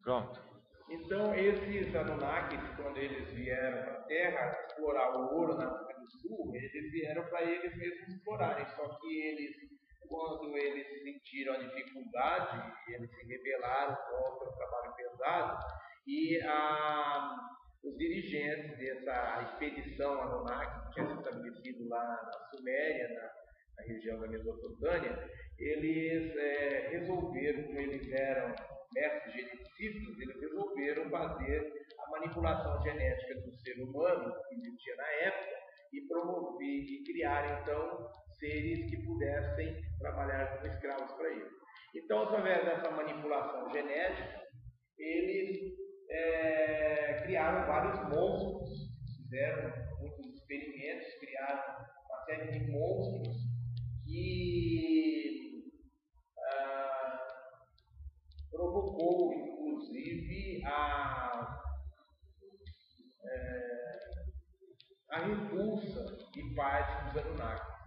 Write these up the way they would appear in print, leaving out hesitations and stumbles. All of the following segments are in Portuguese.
Pronto. Então, esses Anunnakis, quando eles vieram para a Terra explorar o ouro na África do Sul, eles vieram para eles mesmos explorarem. Só que eles, quando eles sentiram a dificuldade, eles se rebelaram contra o trabalho pesado e os dirigentes dessa expedição Anunnaki, que tinha se estabelecido lá na Suméria, na região da Mesopotâmia, eles resolveram, como eles eram mestres geneticistas, eles resolveram fazer a manipulação genética do ser humano que existia na época e promover e criar então seres que pudessem trabalhar como escravos para eles. Então, através dessa manipulação genética, eles criaram vários monstros, fizeram muitos experimentos, criaram uma série de monstros que provocou, inclusive, a repulsa de parte dos Anunnakis.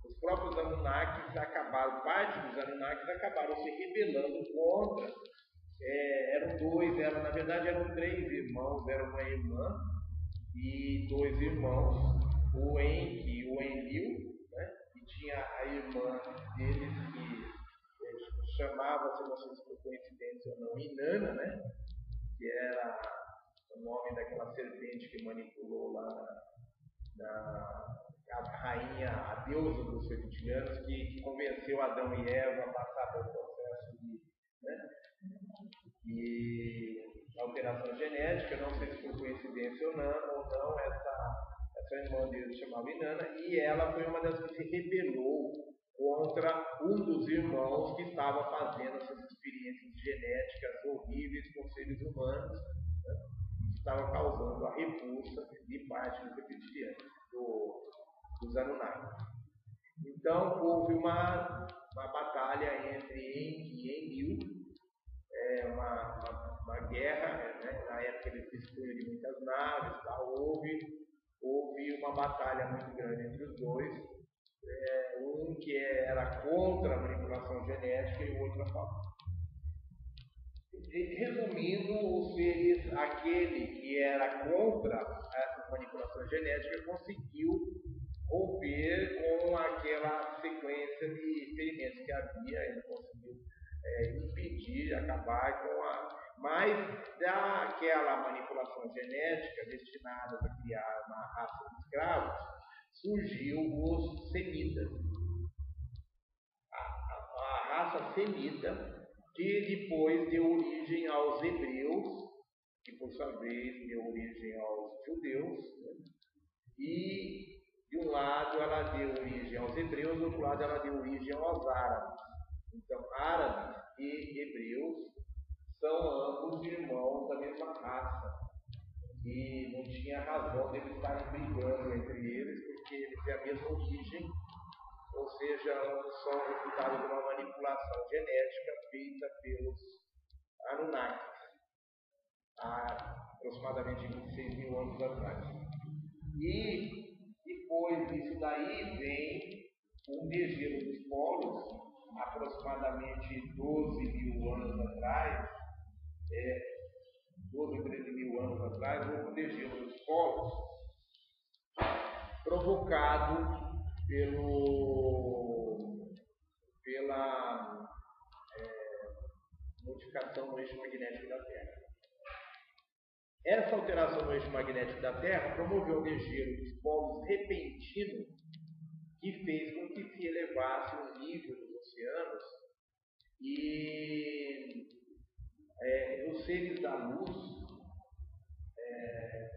Os próprios Anunnakis acabaram, parte dos Anunnakis acabaram se rebelando contra. Na verdade eram 3 irmãos, era uma irmã e 2 irmãos, o Enki e o Enlil, né? E tinha a irmã deles que chamava-se, não sei se por coincidência ou não, Inanna, né? Que era o nome daquela serpente que manipulou lá a rainha, a deusa dos reptilianos, que convenceu Adão e Eva a passar pelo processo de alteração genética. Não sei se por coincidência ou não, essa irmã dele se chamava Inanna, e ela foi uma das que se rebelou contra um dos irmãos que estava fazendo essas experiências genéticas horríveis com seres humanos, né, que estava causando a repulsa de parte dos reptilianos, dos Anunnaki. Então houve uma batalha entre Enki e Enlil, uma guerra, né? Na época eles destruíram de muitas naves, houve uma batalha muito grande entre os dois, um que era contra a manipulação genética e o outro a favor. Resumindo, aquele que era contra essa manipulação genética conseguiu romper com aquela sequência de experimentos que havia, ele conseguiu impedir, acabar com mas daquela manipulação genética destinada a criar uma raça de escravos, surgiu os semitas. A raça semita, que depois deu origem aos hebreus, que por sua vez deu origem aos judeus, né? E de um lado ela deu origem aos hebreus, do outro lado ela deu origem aos árabes. Então, árabes e hebreus são ambos irmãos da mesma raça. E não tinha razão de eles estarem brigando entre eles, porque eles têm a mesma origem, ou seja, são resultado de uma manipulação genética feita pelos Anunnakis, há aproximadamente 26 mil anos atrás. E depois disso daí vem um degelo dos polos, aproximadamente 12 mil anos atrás, 12, 13 mil anos atrás, houve um degelo dos polos provocado pela modificação no eixo magnético da Terra. Essa alteração no eixo magnético da Terra promoveu o degelo dos polos repentino, que fez com que se elevasse o nível dos oceanos e os seres da luz.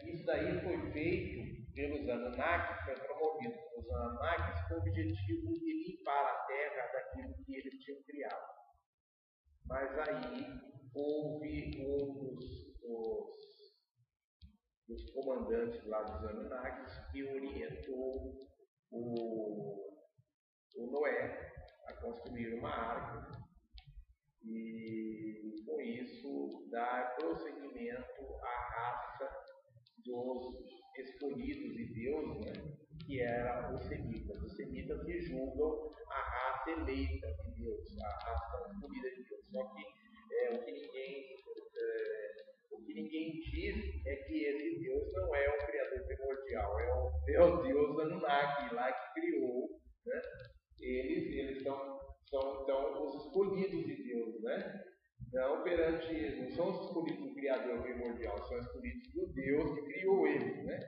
Isso daí foi feito pelos Anunnakis, foi promovido pelos Anunnakis com o objetivo de limpar a Terra daquilo que eles tinham criado. Mas aí houve um dos comandantes lá dos Anunnakis que orientou o Noé a construir uma arca e com isso dar prosseguimento à raça dos escolhidos de Deus, né, que era os semitas. Os semitas que julgam a raça eleita de Deus, a raça escolhida de Deus. Só que o que ninguém ninguém diz é que esse Deus não é o Criador primordial, é o Deus Anunnaki lá que criou, né? Eles são os escolhidos de Deus, né? Não são os escolhidos do Criador primordial, são escolhidos do Deus que criou eles, né?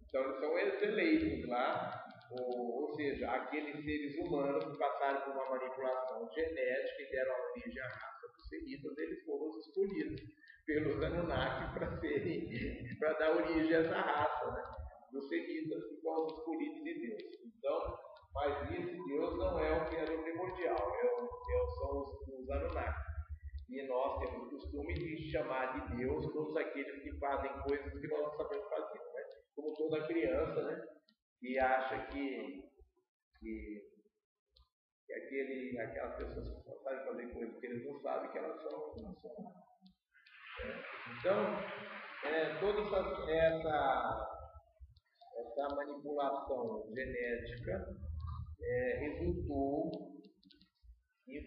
Então eles são eleitos lá, ou seja, aqueles seres humanos que passaram por uma manipulação genética e deram origem à raça dos semitas, eles foram os escolhidos pelos Anunnaki para dar origem a essa raça, né? Dos semitas, que são os escolhidos de Deus. Então, mas esse Deus não é o Criador primordial, são os Anunnaki. E nós temos o costume de chamar de Deus todos aqueles que fazem coisas que nós não sabemos fazer, né? Como toda criança, né? Que acha que aquelas pessoas que só sabem fazer coisas que eles não sabem, que elas são. Então, toda essa manipulação genética resultou em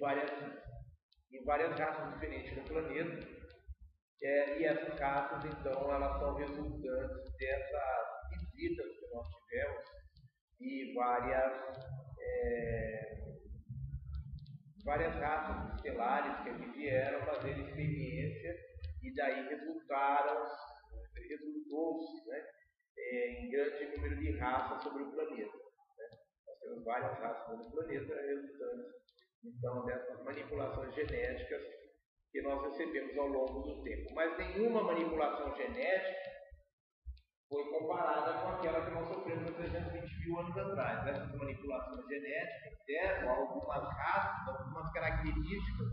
várias raças diferentes no planeta, e essas raças, então, elas são resultantes dessas visitas que nós tivemos e várias raças estelares que aqui vieram fazer experiência e daí resultou-se, né, em grande número de raças sobre o planeta, né? Nós temos várias raças no planeta resultantes, então, dessas manipulações genéticas que nós recebemos ao longo do tempo. Mas nenhuma manipulação genética foi comparada com aquela que nós sofremos há 320 mil anos atrás. Essas manipulações genéticas deram algumas raças, algumas características,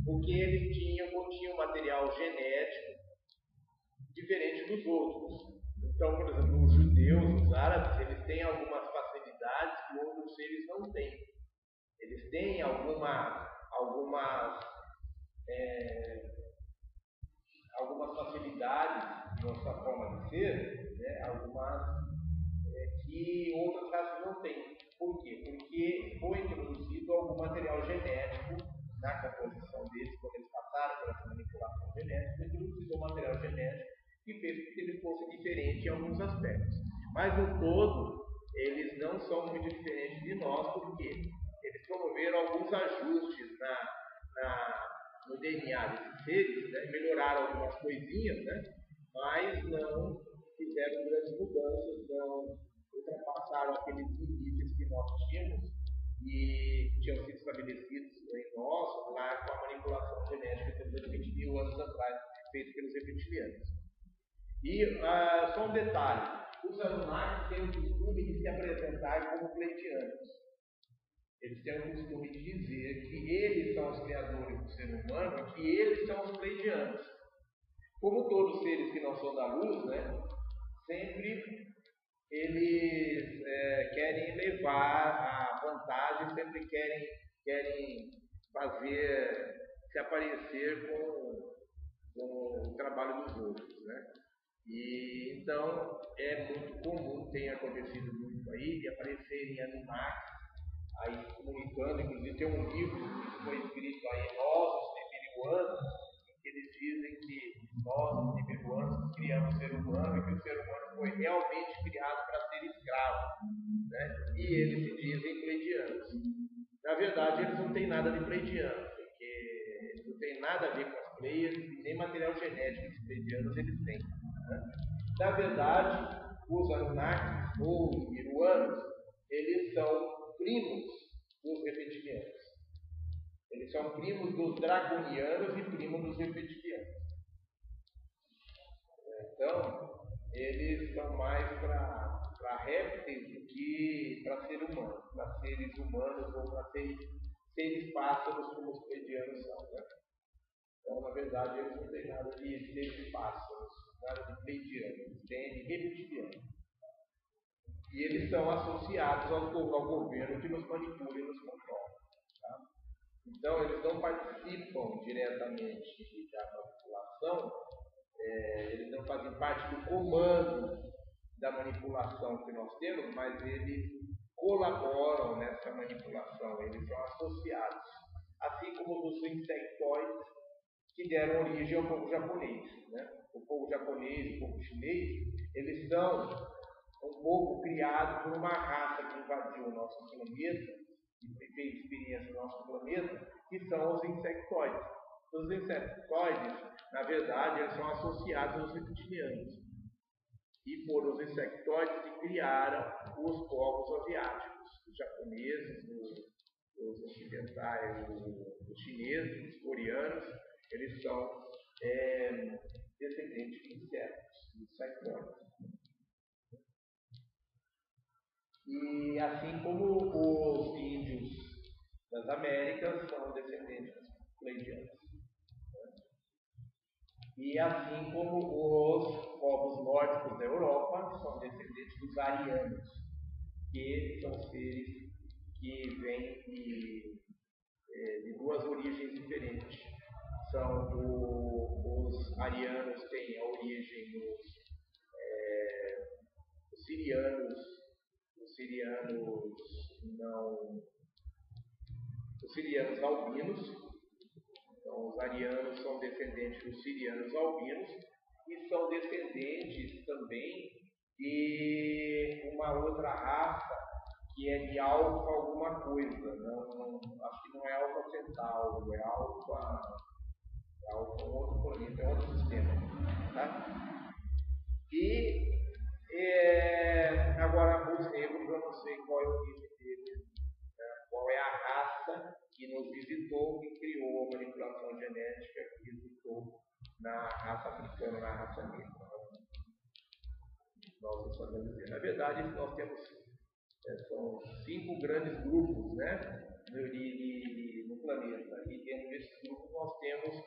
porque eles continham material genético diferente dos outros. Então, por exemplo, os judeus, os árabes, eles têm algumas facilidades que outros seres não têm. Eles têm algumas facilidades na sua forma de ser, né? Algumas que outras raças não têm. Por quê? Porque foi introduzido algum material genético na composição deles, quando eles passaram por essa manipulação genética, foi introduzido um material genético que fez com que eles fossem diferentes em alguns aspectos. Mas no todo, eles não são muito diferentes de nós, porque eles promoveram alguns ajustes no DNA desses seres, né? Melhoraram algumas coisinhas, né? Mas não fizeram grandes mudanças, não ultrapassaram aqueles limites que nós tínhamos e que tinham sido estabelecidos em nós lá com a manipulação genética de 220 mil anos atrás, feita pelos reptilianos. E só um detalhe, os Anunnaki têm o costume de se apresentar como pleiadianos. Eles têm o costume de dizer que eles são os criadores do ser humano e que eles são os pleiadianos. Como todos os seres que não são da luz, né, sempre eles querem levar a vantagem, sempre querem fazer se aparecer com o trabalho dos outros, né? E então é muito comum, tem acontecido muito aí, de aparecerem Anunnaki aí se comunicando. Inclusive tem um livro que foi escrito aí, Nós, os Nibiruanos, em que eles dizem que nós, os Nibiruanos, criamos o ser humano e que o ser humano foi realmente criado para ser escravo, né? E eles se dizem pleiadianos. Na verdade, eles não têm nada de pleiadiano, porque eles não têm nada a ver com as Pleiades e nem material genético dos pleiadianos eles têm, né? Na verdade, os Anunnaki ou os Nibiruanos, eles são primos dos reptilianos. Eles são primos dos draconianos e primos dos reptilianos. Então, eles são mais para répteis do que para ser humano, para seres humanos ou para seres pássaros como os pleiadianos são, né? Então, na verdade, eles não têm nada de seres pássaros, nada de pleiadianos, eles têm de reptilianos. E eles são associados ao governo que nos manipula e nos controla. Tá? Então, eles não participam diretamente da manipulação, eles não fazem parte do comando da manipulação que nós temos, mas eles colaboram nessa manipulação, eles são associados. Assim como os insectoides, que deram origem ao povo japonês. Né? O povo japonês e o povo chinês, eles são um povo criado por uma raça que invadiu o nosso planeta e fez experiência no nosso planeta, que são os insectoides. Os insectoides, na verdade, eles são associados aos reptilianos. E foram os insectoides que criaram os povos asiáticos, os japoneses, os ocidentais, os chineses, os coreanos, eles são descendentes de insetos, de insectoides. E assim como os índios das Américas são descendentes dos pleiadianos. E assim como os povos nórdicos da Europa são descendentes dos arianos, que são seres que vêm de duas origens diferentes. São os arianos têm a origem dos sirianos, os sirianos albinos. Então, os arianos são descendentes dos sirianos albinos e são descendentes também de uma outra raça que é de Alfa alguma coisa. Acho que não é Alfa Centauro, é Alfa um outro planeta, é outro sistema. Tá? E agora, os negros, eu não sei qual é o origem deles, né? Qual é a raça que nos visitou, que criou a manipulação genética, que visitou na raça africana, na raça negra. Nós não sabemos dizer. Na verdade, nós temos são 5 grandes grupos, né, no planeta. E dentro desses grupos nós temos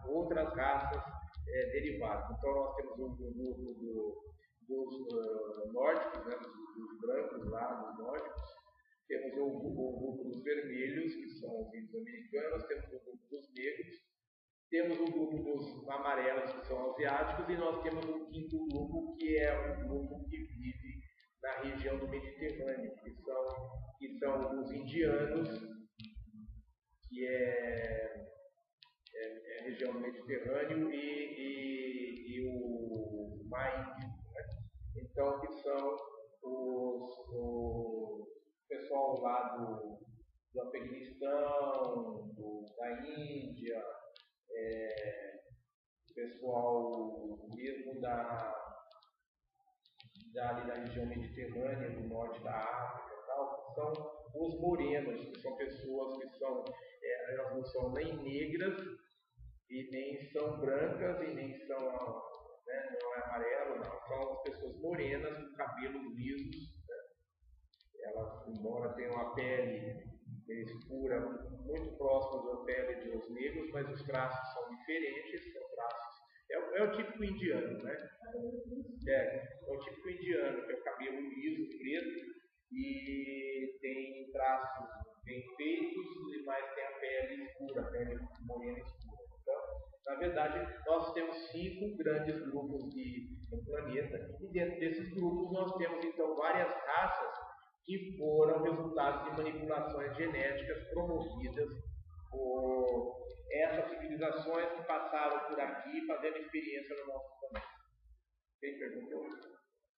outras raças derivadas. Então nós temos um grupo dos nórdicos, né, dos brancos lá, dos nórdicos. Temos o grupo dos vermelhos, que são os índios americanos. Temos o grupo dos negros. Temos o grupo dos amarelos, que são asiáticos. E nós temos um quinto grupo, que é um grupo que vive na região do Mediterrâneo, que são os indianos, que é a região do Mediterrâneo, e o mar Índico. Né? Então, que são o pessoal lá do Afeganistão, da Índia, o pessoal mesmo ali da região mediterrânea, do norte da África e tal, são os morenos, que são pessoas que elas não são nem negras, e nem são brancas, e nem são, né, não é amarelo, não. São pessoas morenas, com cabelos lisos, né? Elas, embora tenham a pele escura, muito próxima da pele dos negros, mas os traços são diferentes, são traços. É o típico indiano, né? É o típico indiano, que é o cabelo liso, preto, e tem traços bem feitos, mas tem a pele escura, a pele morena escura. Então, na verdade, nós temos 5 grandes grupos no planeta, e dentro desses grupos nós temos então várias raças que foram resultado de manipulações genéticas promovidas por essas civilizações que passaram por aqui fazendo experiência no nosso planeta. Quem perguntou?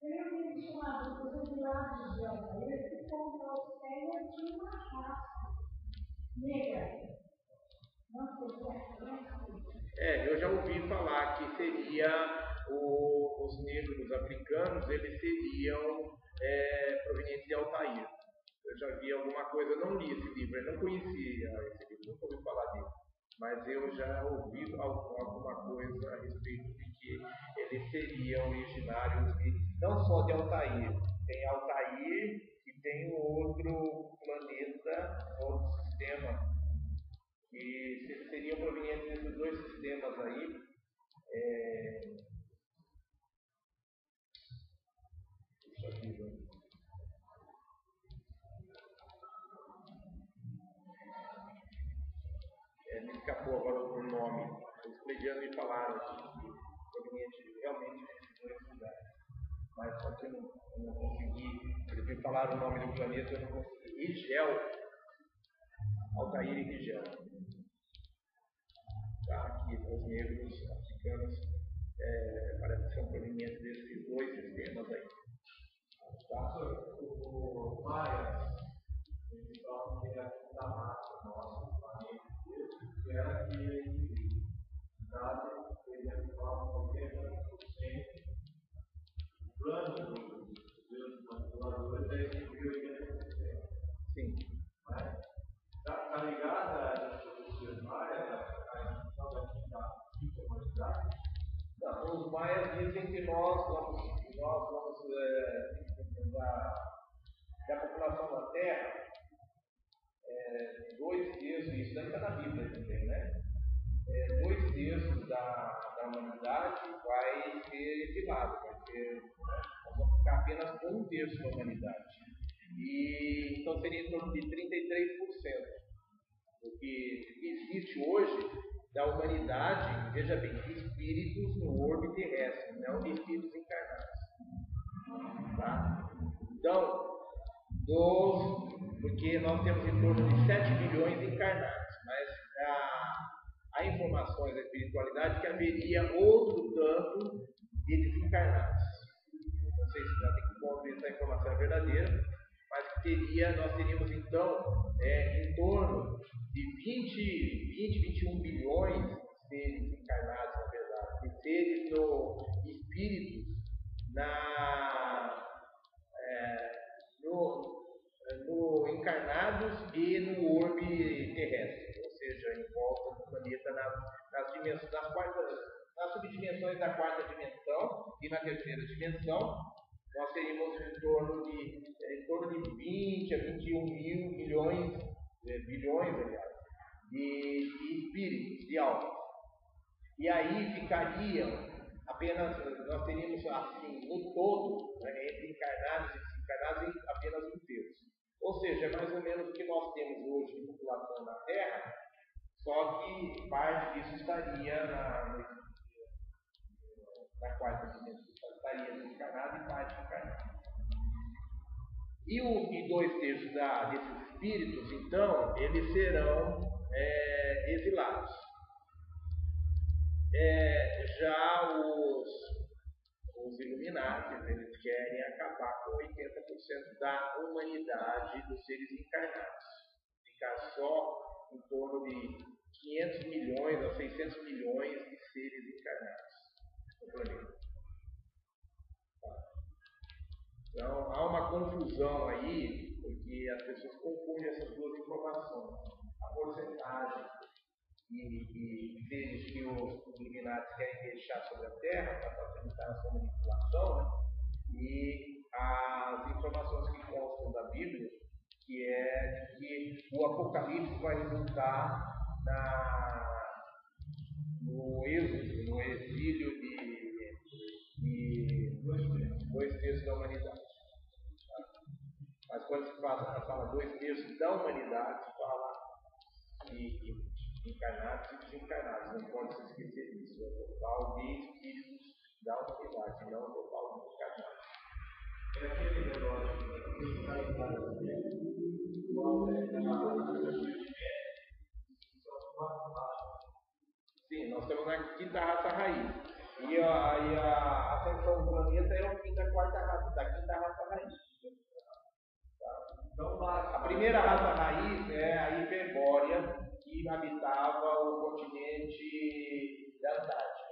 Eu me chamava dos lados de Altair, que contra os pés de uma raça negra. Eu já ouvi falar que seria os negros africanos, eles seriam provenientes de Altair. Eu já vi alguma coisa, eu não li esse livro, eu não conhecia esse livro, nunca ouvi falar dele. Mas eu já ouvi alguma coisa a respeito de que eles seriam originários não só de Altair. Tem Altair e tem outro planeta, outro sistema, que seriam provenientes desses 2 sistemas aí. Puxa vida. Me escapou agora o nome. Os pleiadianos me falaram que proveniente realmente desses 2 lugares. Mas só que eu não consegui. Eles me falaram o nome do planeta, eu não consegui. Rigel. Altair e Rigel. Tá? Aqui os negros africanos parece ser um proveniente desses dois sistemas aí. Tá? O Maia, eles falam que é da massa nossa, que era que dado seria só 80%, o plano dos manipuladores é de 80%. Sim. Está ligada a essas Maia, a instituição da quinta humanidade? Não, os maias dizem que nós vamos da população da Terra, 2/3, isso daí está na Bíblia também, né? 2/3 da humanidade vai ser exilado, nós vamos ficar apenas com 1/3 da humanidade. E então seria em torno de 33% do que existe hoje da humanidade, veja bem, de espíritos no orbe terrestre, não de espíritos encarnados. Tá? Então, porque nós temos em torno de 7 bilhões encarnados, mas há informações da espiritualidade que haveria outro tanto de desencarnados. Não sei se já tem que ver se essa informação é verdadeira, mas nós teríamos então em torno de 21 bilhões de seres encarnados, na verdade, de seres espíritos encarnados e no orbe terrestre, ou seja, em volta do planeta nas dimensões nas subdimensões da quarta dimensão e na terceira dimensão. Nós teríamos em torno de 20 a 21 bilhões, aliás, de espíritos, de almas. E aí ficariam apenas, nós teríamos assim, no todo, entre encarnados e desencarnados, apenas 1/3. Ou seja, é mais ou menos o que nós temos hoje de população na Terra, só que parte disso estaria na quarta dimensão, estaria desencarnado e parte encarnado. E 2/3 desses espíritos, então, eles serão exilados. Já os Illuminati, eles querem acabar com 80% da humanidade dos seres encarnados. Ficar só em torno de 500 milhões a 600 milhões de seres encarnados no planeta. Então, há uma confusão aí, porque as pessoas confundem essas duas informações. A porcentagem de seres que os Illuminati querem deixar sobre a Terra para facilitar a sua manipulação, né? E as informações que constam da Bíblia, que é de que o Apocalipse vai resultar no êxodo, no exílio de 2/3 da humanidade. Mas quando se fala 2/3 da humanidade, se fala de encarnados e desencarnados. Não pode se esquecer disso. É o total de espíritos da humanidade, não o total de encarnados. É aquele negócio que está em cada Sim, nós estamos na quinta raça raiz. E a ascensão do planeta é o fim da quinta raça raiz. A primeira raça raiz é a Hiperbórea, que habitava o continente da Antártica.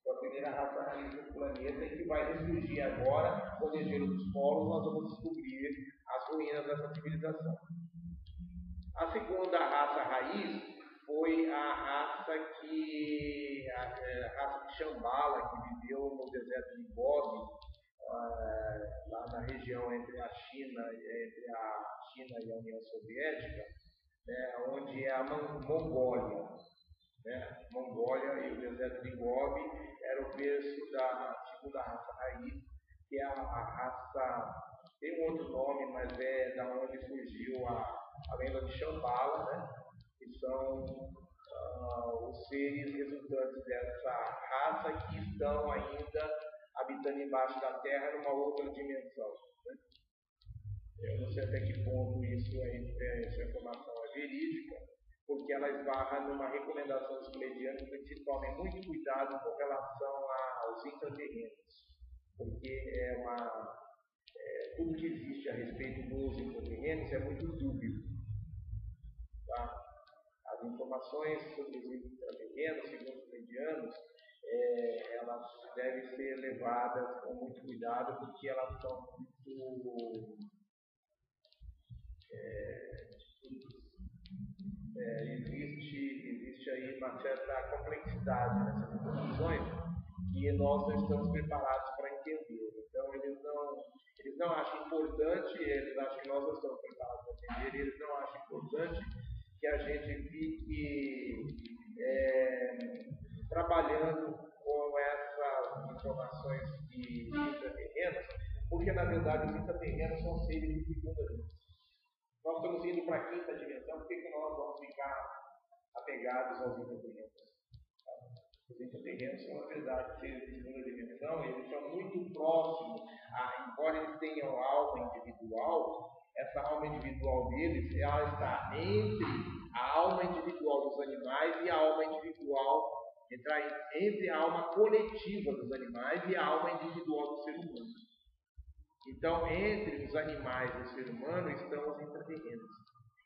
Foi a primeira raça raiz do planeta e que vai ressurgir agora, com o degelo dos polos, nós vamos descobrir as ruínas dessa civilização. A segunda raça raiz foi a raça de Shambhala, que viveu no deserto de Gobi, lá na região entre a China e a União Soviética, né, onde é a Mongólia. Né? Mongólia e o deserto de Gobi era o berço da segunda raça raiz, que é a raça, tem um outro nome, mas é da onde surgiu a lenda de Shambhala, né? Que são os seres resultantes dessa raça que estão ainda habitando embaixo da Terra numa outra dimensão. Né? Eu não sei até que ponto essa informação é verídica, porque ela esbarra numa recomendação dos pleiadianos que se tomem muito cuidado com relação aos intraterrenos, porque tudo que existe a respeito dos intraterrenos é muito dúbio. Tá? As informações sobre os intraterrenos, segundo os pleiadianos, elas devem ser levadas com muito cuidado, porque elas são muito existe aí uma certa complexidade nessas informações que nós não estamos preparados para entender. Então eles não acham importante, eles acham que nós não estamos preparados para entender, eles não acham importante que a gente fique trabalhando com essas informações de intraterrenos, porque na verdade os intraterrenos são seres de segunda dimensão. Nós estamos indo para a quinta dimensão, por que nós vamos ficar apegados aos intraterrenos? Os intraterrenos são, na verdade, seres de segunda dimensão, eles são muito próximos, embora eles tenham alma individual, essa alma individual deles, ela está entre a alma individual dos animais e a alma individual, entre a alma coletiva dos animais e a alma individual do ser humano. Então, entre os animais e o ser humano estão os intraterrenos.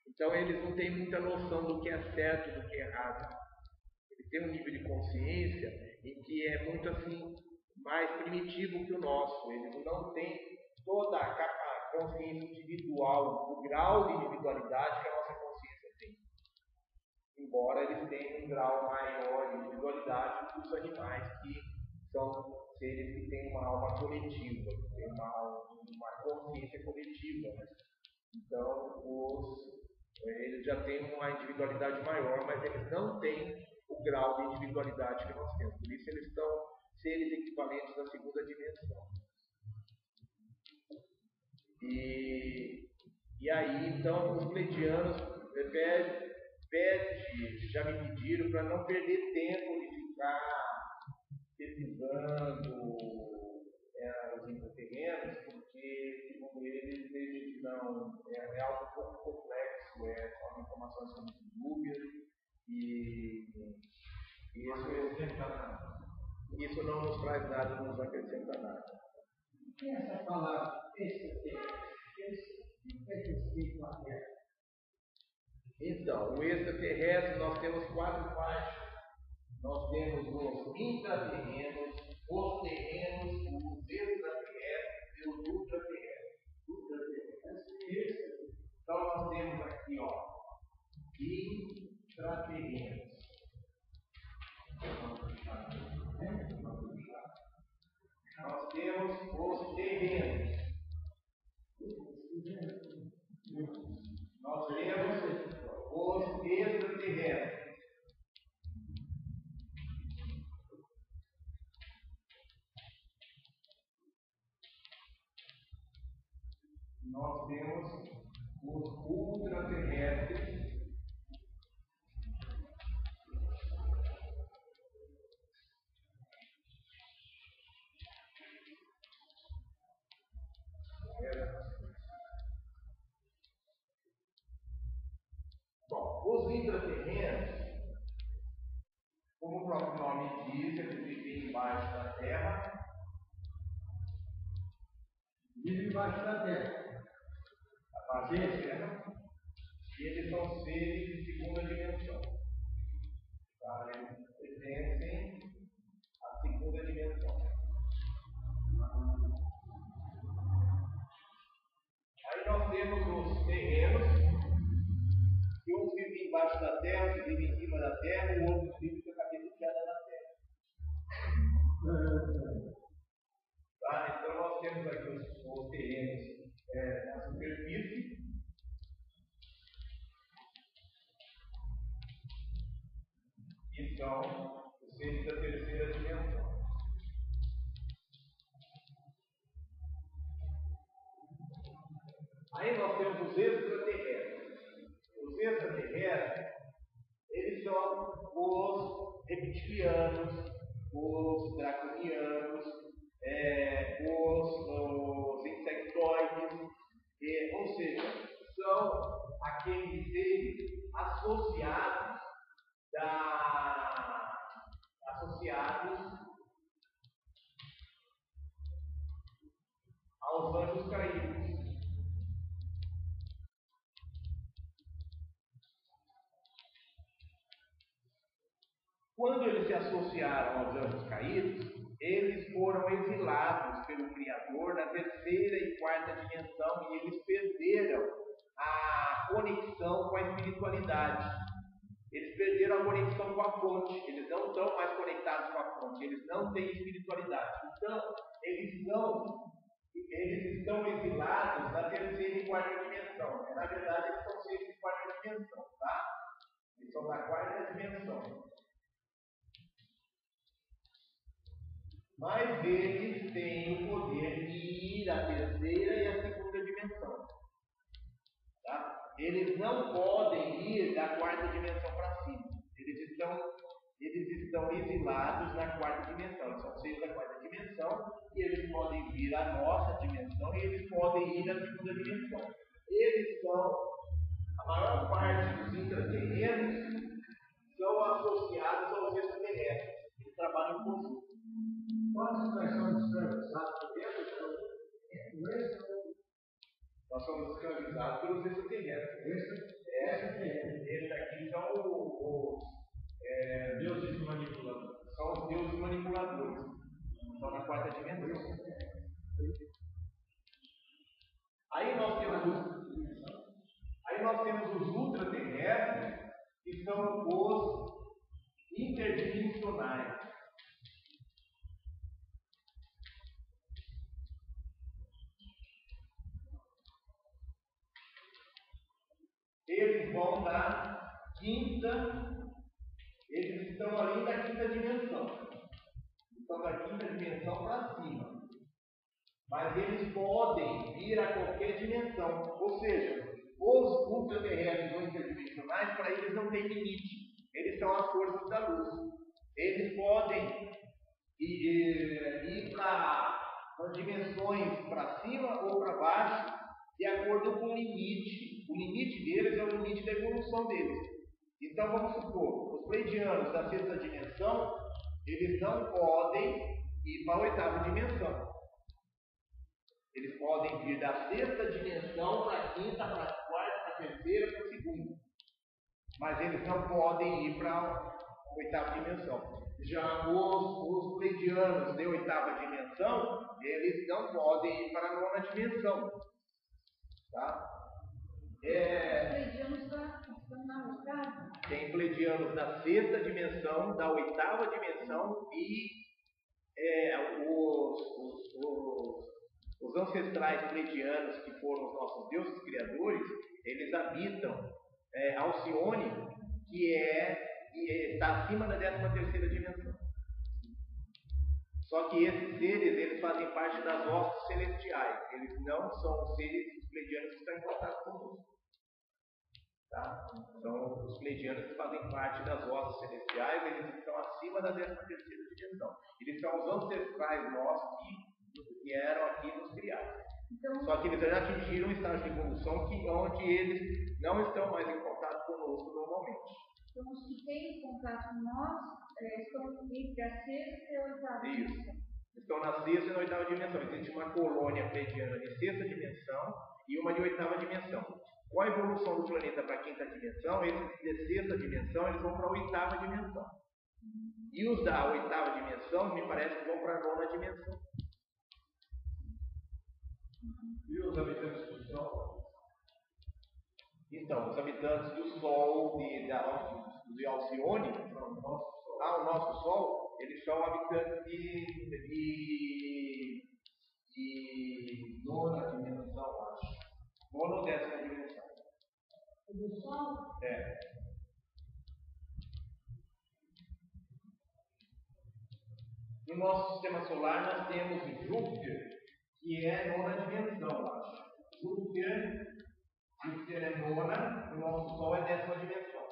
Então, eles não têm muita noção do que é certo e do que é errado. Eles têm um nível de consciência em que é muito assim, mais primitivo que o nosso. Eles não têm toda a consciência individual, o grau de individualidade que a nossa consciência tem. Embora eles tenham um grau maior de individualidade que os animais, que são seres que têm uma alma coletiva, que têm uma consciência coletiva. Né? Então, eles já têm uma individualidade maior, mas eles não têm o grau de individualidade que nós temos. Por isso, eles são seres equivalentes à segunda dimensão. E aí, então, os pleiadianos já me pediram para não perder tempo de ficar pesquisando os intraterrenos, porque, segundo eles não. É algo um pouco complexo, são informações que são muito dúbias, e isso não nos traz nada, não nos acrescenta nada. E essa palavra extraterrestre, o que é que significa a Terra? Então, o extraterrestre, nós temos 4 faixas. Nós temos os intraterrenos, os terrenos, os extraterrestres e os ultraterrestres. Então, nós temos aqui, intraterrenos. Nós temos os terrenos. Nós temos os extraterrestres. Nós temos os ultraterrestres. Bom, os intraterrenos, como o próprio nome diz, eles vivem embaixo da Terra. Vivem embaixo da Terra. Abaixo da Terra. E eles são seres de segunda dimensão. Tá? Eles pertencem à segunda dimensão. Aí nós temos os terrenos, que uns vivem embaixo da terra, outros vivem em cima da terra, e outros vivem com a cabeça enfiada na terra. Tá? Então nós temos aqui os terrenos na superfície. Que são os seres da terceira dimensão. Aí nós temos os extraterrestres. Os extraterrestres, eles são os reptilianos, os draconianos, os insectoides, ou seja, são aqueles seres associados aos anjos caídos. Quando eles se associaram aos anjos caídos, eles foram exilados pelo Criador na terceira e quarta dimensão e eles perderam a conexão com a espiritualidade. Eles perderam a conexão com a fonte. Eles não estão mais conectados com a fonte. Eles não têm espiritualidade. Então, eles estão exilados na terceira e quarta dimensão. Na verdade, eles são seres de quarta dimensão, tá? Eles são da quarta dimensão. Mas eles têm o poder de ir à terceira e à segunda dimensão. Tá? Eles não podem ir da quarta dimensão para cima. Eles estão exilados na quarta dimensão. Eles são seres da quarta dimensão e eles podem vir à nossa dimensão e eles podem ir à segunda dimensão. Eles são, a maior parte dos intraterrenos são associados aos extraterrestres. Eles trabalham em conjunto. Quantos nós somos escravizados por eles? Nós somos escravizados pelos extraterrestres. Esses aqui são deuses manipuladores. São os deuses manipuladores. Estão na quarta dimensão. Aí nós temos os ultraterrestres, que são os interdimensionais. Eles vão da quinta, eles estão ali na quinta dimensão. Estão da quinta dimensão para cima. Mas eles podem vir a qualquer dimensão. Ou seja, os ultraterrestres ou interdimensionais, para eles não tem limite. Eles são as forças da luz. Eles podem ir para as dimensões para cima ou para baixo, de acordo com o limite. O limite deles é o limite da evolução deles. Então vamos supor, os pleidianos da sexta dimensão, eles não podem ir para a oitava dimensão. Eles podem vir da sexta dimensão para a quinta, para a quarta, para a terceira, para a segunda. Mas eles não podem ir para a oitava dimensão. Já os pleidianos de oitava dimensão, eles não podem ir para a nona dimensão. Tá? Tem pleidianos da sexta dimensão, da oitava dimensão e os ancestrais pleidianos, que foram os nossos deuses criadores, eles habitam Alcione, que está acima da 13ª dimensão. Só que esses seres, eles fazem parte das hostes celestiais. Eles não são os seres pleidianos que estão em contato conosco. Tá? São os pleidianos que fazem parte das hostes celestiais, eles estão acima da 13ª dimensão. Eles são os ancestrais nossos que vieram aqui nos criar. Então, só que eles já atingiram um estágio de evolução onde eles não estão mais em contato conosco normalmente. Então, os que têm contato com nós estão entre a sexta e a oitava dimensão. Isso. Estão na sexta e na oitava dimensão. Existe uma colônia pleidiana de sexta dimensão e uma de oitava dimensão. Com a evolução do planeta para a quinta dimensão, esses de sexta dimensão, eles vão para a oitava dimensão. E os da oitava dimensão, me parece que vão para a nona dimensão. E os habitantes do Sol? Então, os habitantes do Sol de Alcione, o nosso Sol, eles são habitantes de nona dimensão, acho. Nona ou 10ª dimensão. Do Sol? É. No nosso sistema solar, nós temos Júpiter, que é nona dimensão, acho. Júpiter é nona, o nosso Sol é 10ª dimensão.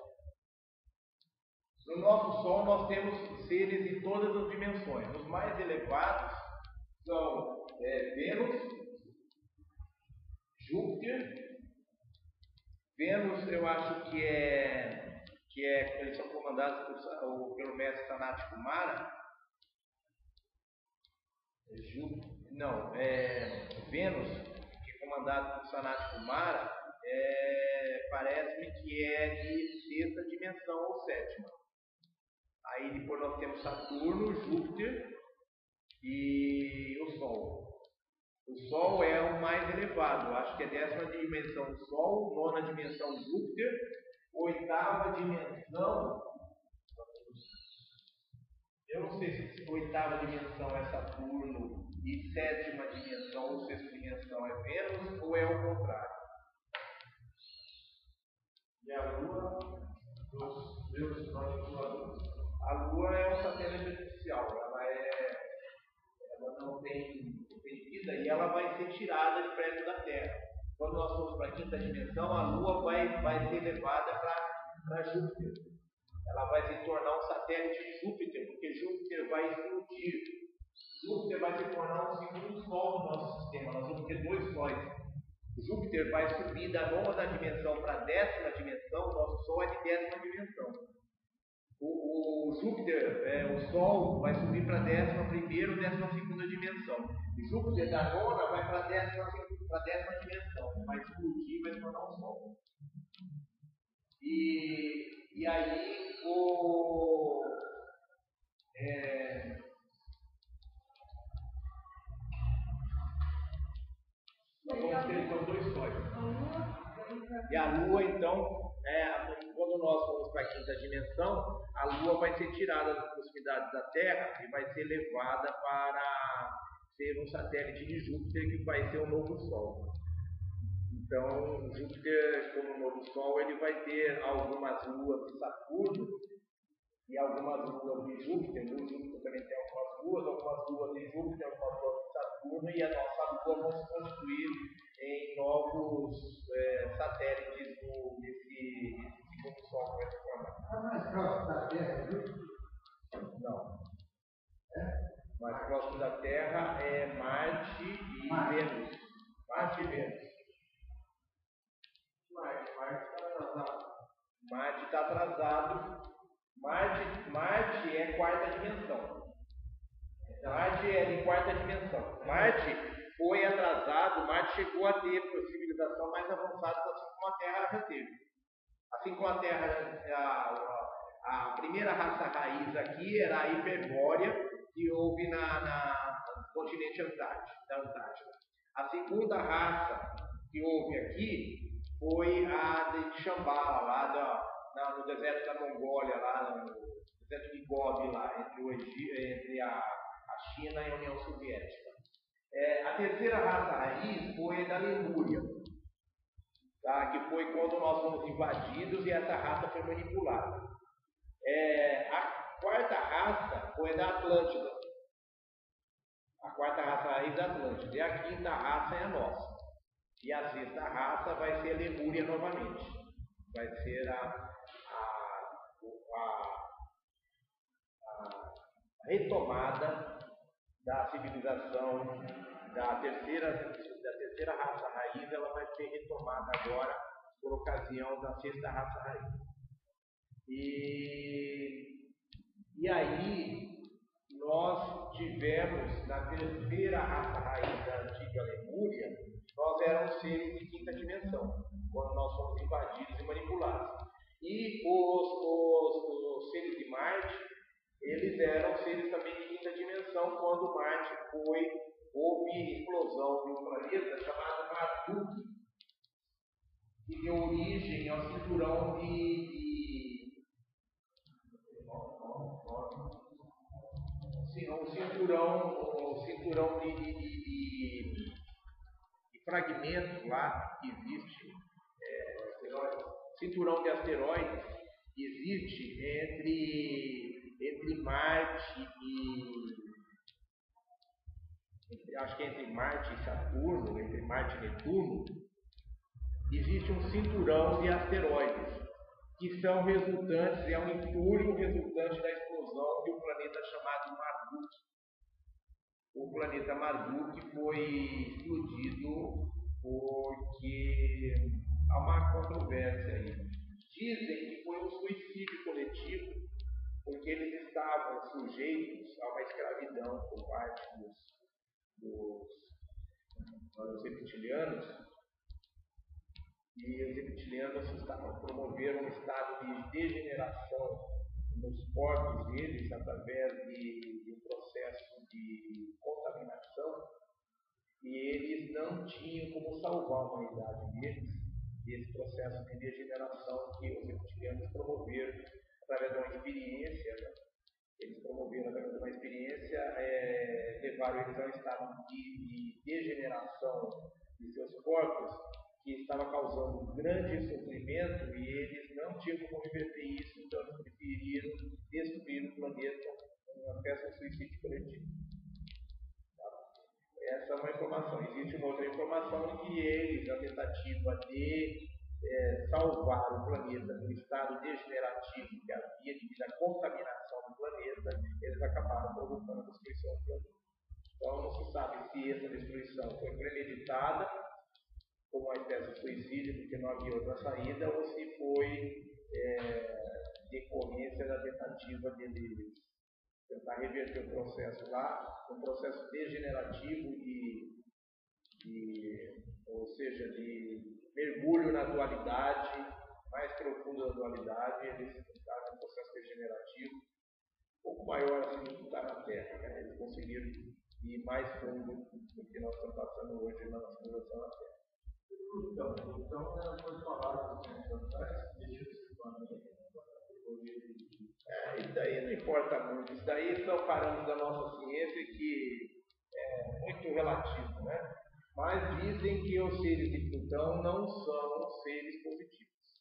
No nosso Sol, nós temos seres de todas as dimensões. Os mais elevados são Vênus, Júpiter, Vênus, eu acho que eles são comandados pelo mestre Sanat Kumara. Vênus, que é comandado por Sanat Kumara, parece-me que é de sexta dimensão ou sétima. Aí depois nós temos Saturno, Júpiter e o Sol. O Sol é o mais elevado, acho que é 10ª dimensão o Sol, 9ª dimensão Júpiter, 8ª dimensão, eu não sei se 8ª dimensão é Saturno e 7ª dimensão ou 6ª dimensão é Vênus, ou é o contrário. E a Lua, dos deuses manipuladores. A Lua é um satélite artificial, ela não tem vida e ela vai ser tirada de perto da Terra. Quando nós formos para a 5ª dimensão, a Lua vai ser levada para Júpiter. Ela vai se tornar um satélite de Júpiter, porque Júpiter vai explodir. Júpiter vai se tornar um segundo Sol do nosso sistema. Nós vamos ter 2 sóis. Júpiter vai subir da 9ª dimensão para a 10ª dimensão, o nosso Sol é de 10ª dimensão. O Júpiter, o Sol, vai subir para a 11ª ou 12ª dimensão. E Júpiter da 9ª vai para a 10ª dimensão. Vai explodir e vai se tornar um Sol. E aí nós vamos ter então 2 sóis. E a Lua, então, quando nós formos para a 5ª dimensão, a Lua vai ser tirada das proximidades da Terra e vai ser levada para ser um satélite de Júpiter, que vai ser o novo Sol. Então, Júpiter, como novo Sol, ele vai ter algumas luas de Saturno e algumas luas de Júpiter. No Júpiter também tem algumas luas de Júpiter, algumas luas de Saturno, e a nossa Lua vai se construir em novos satélites nesse segundo Sol que vai se formar. Está mais próximo da Terra, Júpiter? Não. Mais próximo da Terra é Marte e Vênus. Marte e Vênus. Marte está atrasado. Marte é 4ª dimensão. Marte é de 4ª dimensão. Marte foi atrasado. Marte chegou a ter civilização mais avançada, assim como a Terra já teve. Assim como a Terra, a primeira raça raiz aqui era a Hiperbórea, que houve no continente Antártico. A segunda raça que houve aqui foi a de Shambhala, lá no deserto da Mongólia, lá no deserto de Gobi, lá entre a China e a União Soviética. A terceira raça raiz foi da Lemúria, tá? Que foi quando nós fomos invadidos e essa raça foi manipulada. A 4ª raça foi da Atlântida. A 4ª raça raiz da Atlântida. E a 5ª raça é a nossa. E a 6ª raça vai ser a Lemúria novamente. Vai ser a retomada da civilização da terceira raça raiz. Ela vai ser retomada agora por ocasião da 6ª raça raiz. E aí nós tivemos na terceira raça raiz da antiga Lemúria, nós éramos seres de 5ª dimensão, quando nós fomos invadidos e manipulados. E os seres de Marte, eles eram seres também de 5ª dimensão, quando Marte houve explosão de um planeta chamado Marduk, que deu origem ao cinturão cinturão de fragmentos lá que existe, cinturão de asteroides que existe entre Marte acho que entre Marte e Saturno, entre Marte e Netuno, existe um cinturão de asteroides que são resultantes, é um entulho resultante da explosão de um planeta chamado Marduk. O planeta Marduk foi explodido porque há uma controvérsia aí. Dizem que foi um suicídio coletivo, porque eles estavam sujeitos a uma escravidão por parte dos reptilianos, e os reptilianos promoveram um estado de degeneração nos corpos deles através de um processo de contaminação, e eles não tinham como salvar a humanidade deles, desse processo de degeneração que os reptilianos promoveram através de uma experiência. Eles promoveram através de uma experiência, levaram eles a um estado de degeneração de seus corpos, que estava causando um grande sofrimento, e eles não tinham como reverter isso, então eles preferiram destruir o planeta com uma peça de suicídio coletivo. Essa é uma informação. Existe uma outra informação que eles, a tentativa de salvar o planeta do estado degenerativo que havia devido à contaminação do planeta, eles acabaram provocando a destruição do planeta. Então não se sabe se essa destruição foi premeditada, como uma espécie de suicídio, porque não havia outra saída, ou se foi decorrência da tentativa deles tentar reverter o processo lá, um processo degenerativo ou seja, de mergulho na dualidade, mais profundo da dualidade. Eles estavam num processo degenerativo um pouco maior assim do que está na Terra, né? Eles conseguiram ir mais fundo do que nós estamos passando hoje na nossa civilização na Terra. Então foi falado deixa esse planeta. Isso daí não importa muito. Isso daí são parâmetros da nossa ciência que é muito relativo, né? Mas dizem que os seres de Plutão não são seres positivos.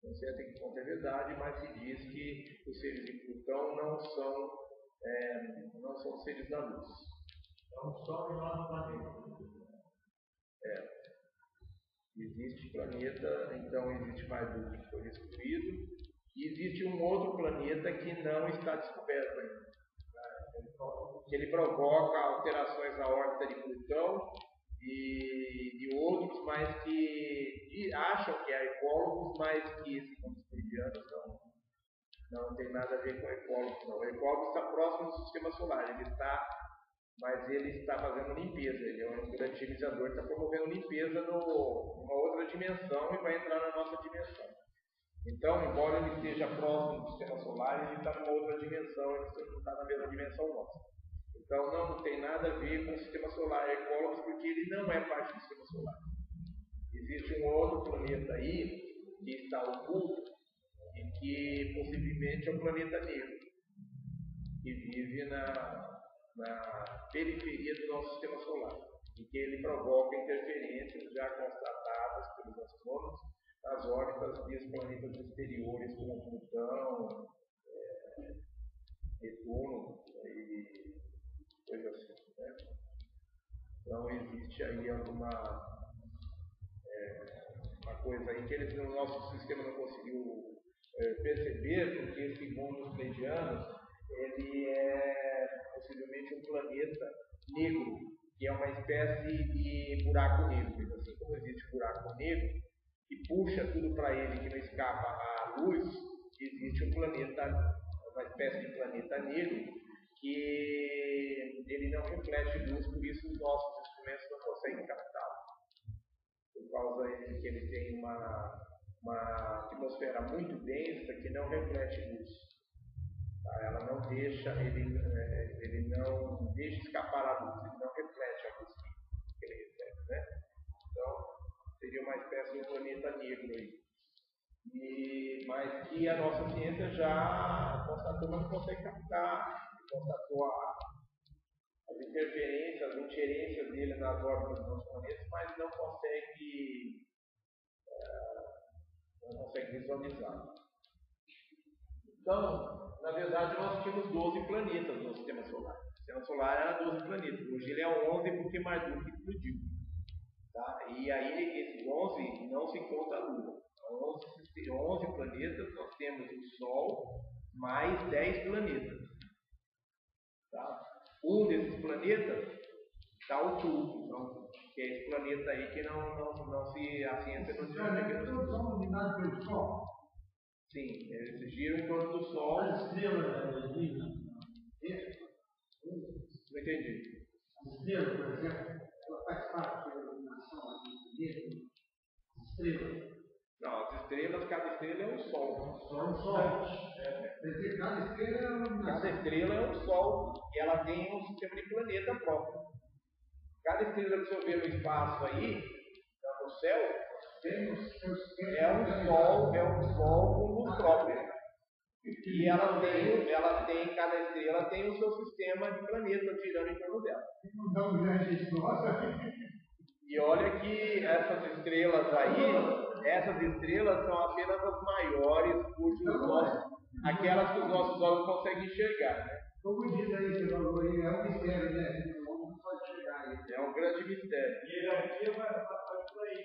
Não sei até que ponto é verdade, mas se diz que os seres de Plutão não são seres da luz. Então, só em nosso planeta. Existe planeta, então existe mais do que foi descobrido, e existe um outro planeta que não está descoberto ainda. Que ele provoca alterações na órbita de Plutão e de outros, mas que acham que é ecólogos, mas que, segundo os freudianos, não tem nada a ver com ecólogos. Não. O ecólogo está próximo do sistema solar, mas ele está fazendo limpeza, ele é um grande higienizador, está promovendo limpeza numa outra dimensão e vai entrar na nossa dimensão. Então, embora ele esteja próximo do sistema solar, ele está numa outra dimensão, ele não está na mesma dimensão nossa. Então, não tem nada a ver com o sistema solar ecólogos, porque ele não é parte do sistema solar. Existe um outro planeta aí, que está oculto, e que possivelmente é o planeta negro, que vive na periferia do nosso sistema solar, e que ele provoca interferências já constatadas pelos astrônomos nas órbitas dos planetas exteriores, como Plutão, Netuno e coisas assim, né? Então existe aí alguma uma coisa aí que eles no nosso sistema não conseguiu perceber, porque segundo os pleiadianos, ele é possivelmente um planeta negro, que é uma espécie de buraco negro. Assim como existe buraco negro, que puxa tudo para ele, que não escapa à luz, existe um planeta, uma espécie de planeta negro, que ele não reflete luz, por isso os nossos instrumentos não conseguem captá-lo. Por causa de que ele tem uma atmosfera muito densa que não reflete luz. Ela não deixa, ele não deixa escapar a luz, ele não reflete a luz que ele reflete, né? Então, seria uma espécie de planeta negro aí. Mas que a nossa ciência já constatou, mas não consegue captar, constatou as interferências, as ingerências dele nas órbitas dos nossos planetas, mas não consegue visualizar. Então, na verdade, nós tínhamos 12 planetas no sistema solar. O sistema solar era 12 planetas. Hoje ele é 11 porque Marduk explodiu. Tá? E aí, esses 11 não se conta a Lua. 11 planetas, nós temos o Sol mais 10 planetas. Tá? Um desses planetas está oculto, então, que é esse planeta aí que não se, a ciência não Planetas todos são iluminados pelo Sol. Sim, eles giram em torno do Sol. As estrelas brilham. Não entendi. As estrelas, por exemplo, ela faz parte da iluminação do planeta. As estrelas. Não, as estrelas, cada estrela é um Sol. Só um Sol. Quer dizer, cada estrela é uma iluminação. Cada estrela é um Sol e ela tem um sistema de planeta próprio. Cada estrela que você vê no espaço aí, no céu, é um Sol com luz própria. E cada estrela tem o seu sistema de planeta girando em torno dela. E olha que essas estrelas são apenas as maiores, aquelas que os nossos olhos conseguem enxergar, né? Como diz aí, você falou aí, é um mistério, né? Não pode chegar aí. É um grande mistério. E hierarquia vai por aí.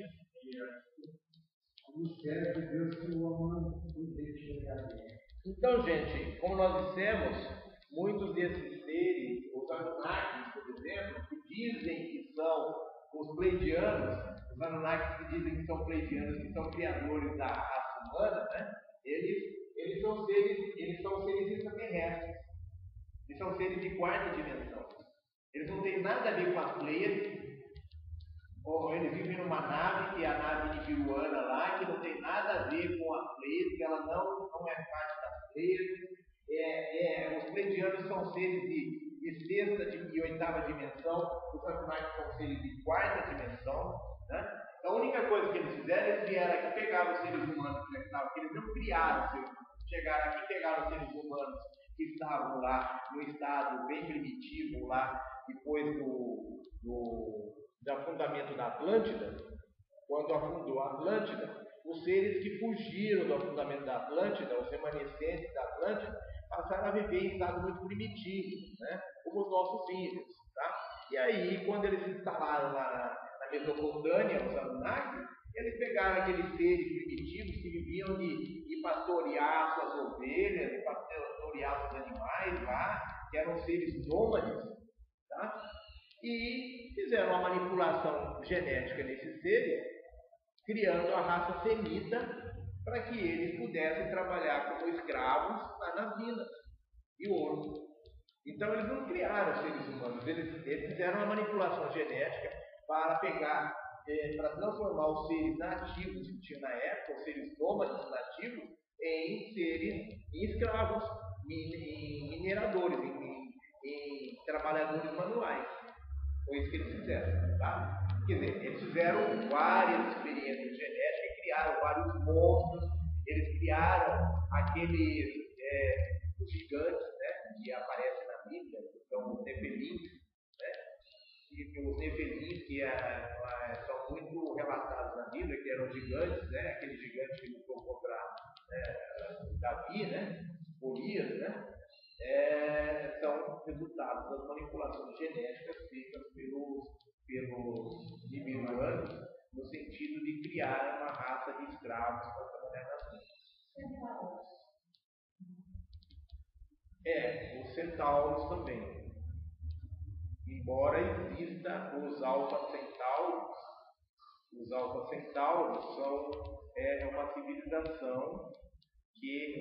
É um mistério de Deus que o homem não pode chegar aí. Então, gente, como nós dissemos, muitos desses seres, os Anunnakis, por exemplo, que dizem que são os pleidianos, os Anunnakis que dizem que são pleidianos, que são criadores da raça humana, né? Eles são seres extraterrestres. Eles são seres de quarta dimensão. Eles não têm nada a ver com as Pleiades. Eles vivem numa nave, que é a nave de Viruana lá, que não tem nada a ver com as Pleiades, que ela não é parte das Pleiades. Os pleidianos são seres de sexta e oitava dimensão, os Anunnakis são seres de quarta dimensão. Né? Então, a única coisa que eles fizeram, eles vieram aqui, pegaram os seres humanos que já estavam, que eles não criaram os seres humanos, chegaram aqui, pegaram os seres humanos que estavam lá no estado bem primitivo, lá depois do afundamento da Atlântida. Quando afundou a Atlântida, os seres que fugiram do afundamento da Atlântida, os remanescentes da Atlântida, passaram a viver em estado muito primitivo, né? Como os nossos índios. Tá? E aí, quando eles se instalaram lá na Mesopotâmia, os Anunnakis, eles pegaram aqueles seres primitivos que viviam de pastorear suas ovelhas, de pastorear seus animais lá, que eram seres nômades, tá? E fizeram uma manipulação genética nesses seres, criando a raça semita para que eles pudessem trabalhar como escravos lá nas minas e ouro. Então eles não criaram seres humanos, eles fizeram uma manipulação genética para pegar, para transformar os seres nativos que tinham na época, os seres nômades nativos, em escravos, em mineradores, em trabalhadores manuais. Foi isso que eles fizeram, tá? Quer dizer, eles fizeram várias experiências genéticas e criaram vários monstros. Eles criaram aqueles os gigantes, né, que aparecem na Bíblia, que são os Nefelim, né? E os Nefelim que são muito relatados na Bíblia, que eram gigantes, né? Aquele gigante que lutou contra Davi, né? Golias, né? São resultados das manipulações genéticas feitas pelos nibiruanos, no sentido de criar uma raça de escravos para trabalhar nas minas. Os centauros também. Embora exista os alfa-centauros são uma civilização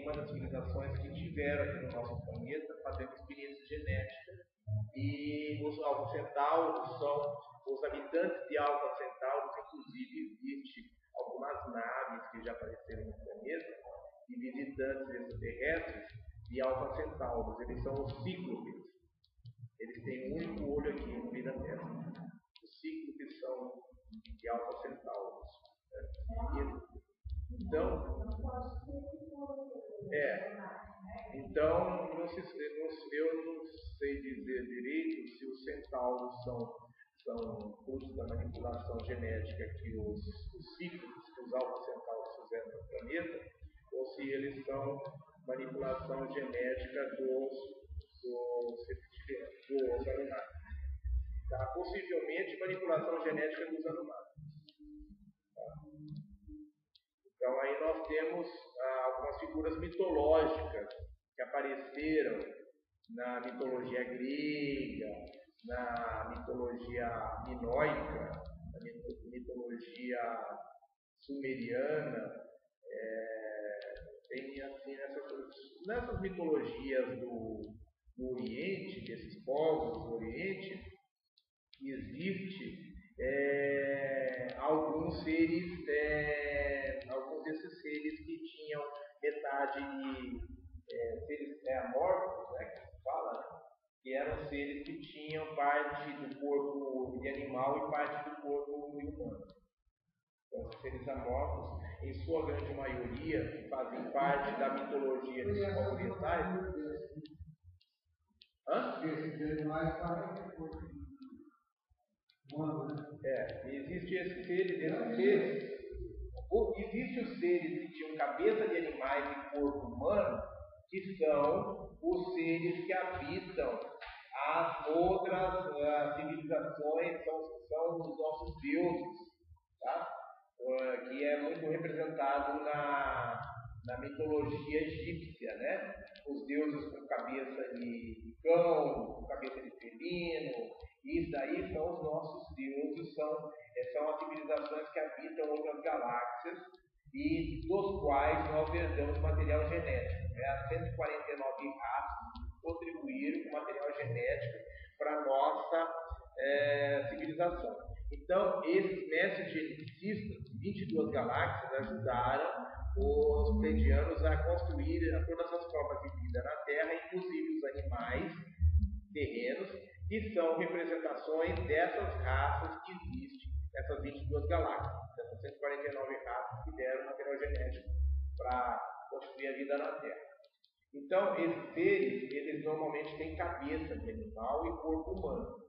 uma das civilizações que tiveram aqui no nosso planeta fazendo experiência genética. E os alfa-centauros são os habitantes de alfa-centauros, inclusive existem algumas naves que já apareceram no planeta de visitantes extraterrestres de alfa-centauros. Eles são os cíclopes. Eles têm um único olho aqui no meio da Terra. Os cíclopes são de alfa-centauros. Então, eu não sei dizer direito se os centauros são frutos da manipulação genética que os cíclopes, que os alfa-centauros fizeram no planeta, ou se eles são manipulação genética dos Anunnakis. Tá? Possivelmente manipulação genética dos Anunnakis. Tá? Então aí nós temos algumas figuras mitológicas que apareceram na mitologia grega, na mitologia minoica, mitologia sumeriana, tem assim, nessas mitologias do Oriente, desses povos do Oriente, existe alguns desses seres que tinham metade de seres amorfos, né, que se fala, que eram seres que tinham parte do corpo de animal e parte do corpo humano. Então, os seres amorfos, em sua grande maioria, fazem parte da mitologia dos povos orientais. Esses animais fazem corpo humano, né? Existe esses seres. Existem os seres que tinham cabeça de animais e corpo humano, que são os seres que habitam as outras civilizações, são os nossos deuses, tá? Que é muito representado na mitologia egípcia, né? Os deuses com cabeça de cão, com cabeça de felino, isso daí são os nossos deuses, são as civilizações que habitam outras galáxias e dos quais nós herdamos material genético. As 149 raças contribuíram com material genético para a nossa civilização. Então, esses mestres geneticistas, 22 galáxias, ajudaram os pleiadianos a construir todas as formas de vida na Terra, inclusive os animais terrenos, que são representações dessas raças que existem nessas 22 galáxias, dessas 149 raças que deram material genético para construir a vida na Terra. Então, esses seres, eles normalmente têm cabeça de animal e corpo humano.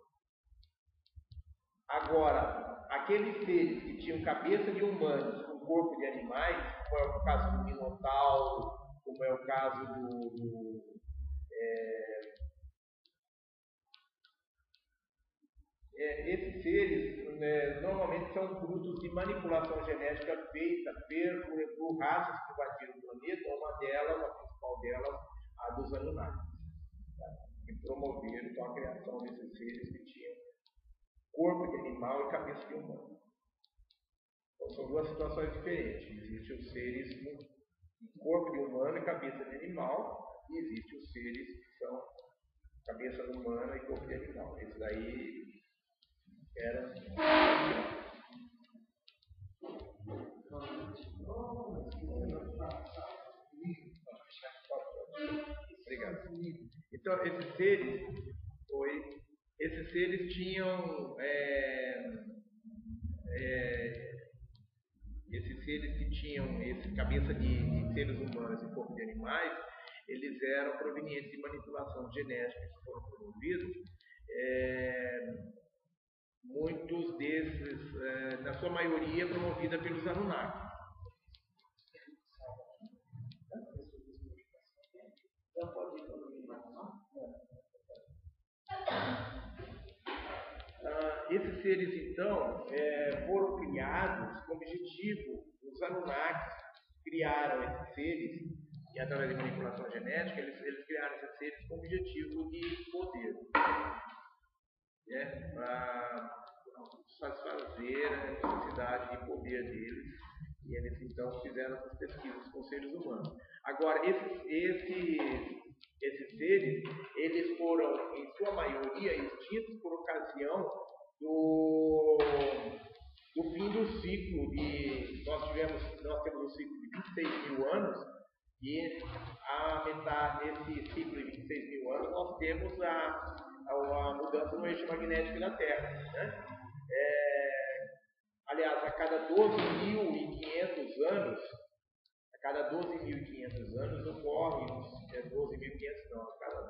Agora, aqueles seres que tinham cabeça de humanos com corpo de animais, como é o caso do Minotauro, como é o caso esses seres normalmente são frutos de manipulação genética feita por raças que invadiram o planeta, uma delas, a principal delas, a dos Anunnakis, tá? Que promoveram então, a criação desses seres que tinham corpo de animal e cabeça de humano. Então, são duas situações diferentes. Existem os seres com corpo de humano e cabeça de animal, e existem os seres que são cabeça humana e corpo de animal. Esse daí era. Obrigado. Então, esses seres tinham esses seres que tinham esse cabeça de seres humanos e corpo de animais, eles eram provenientes de manipulação genética que foram promovidos. Muitos desses, na sua maioria, promovida pelos Anunnakis. Esses seres, então, foram criados com o objetivo, os Anunnakis criaram esses seres, e através de manipulação genética, eles criaram esses seres com o objetivo de poder. Para satisfazer a necessidade de poder deles, e eles então fizeram essas pesquisas com seres humanos. Agora, esses seres, eles foram, em sua maioria, extintos por ocasião do fim do ciclo nós temos um ciclo de 26 mil anos, e a metade desse ciclo de 26 mil anos nós temos a mudança no eixo magnético da Terra, né? Aliás, a cada 12.500 anos, ocorre, a cada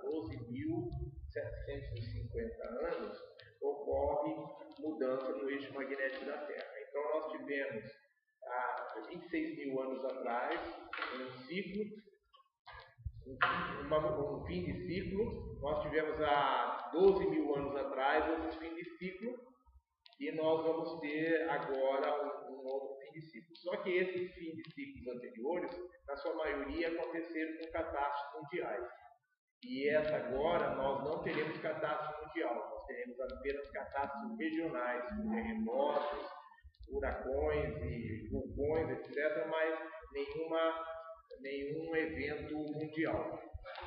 12.750 anos, ocorre mudança no eixo magnético da Terra. Então, nós tivemos, há 26 mil anos atrás, um ciclo, um fim de ciclo. Nós tivemos há 12 mil anos atrás outro fim de ciclo, e nós vamos ter agora um novo fim de ciclo. Só que esses fins de ciclos anteriores, na sua maioria, aconteceram com catástrofes mundiais. E essa agora nós não teremos catástrofe mundial, nós teremos apenas catástrofes regionais, com terremotos, furacões e vulcões, etc., mas nenhum evento mundial.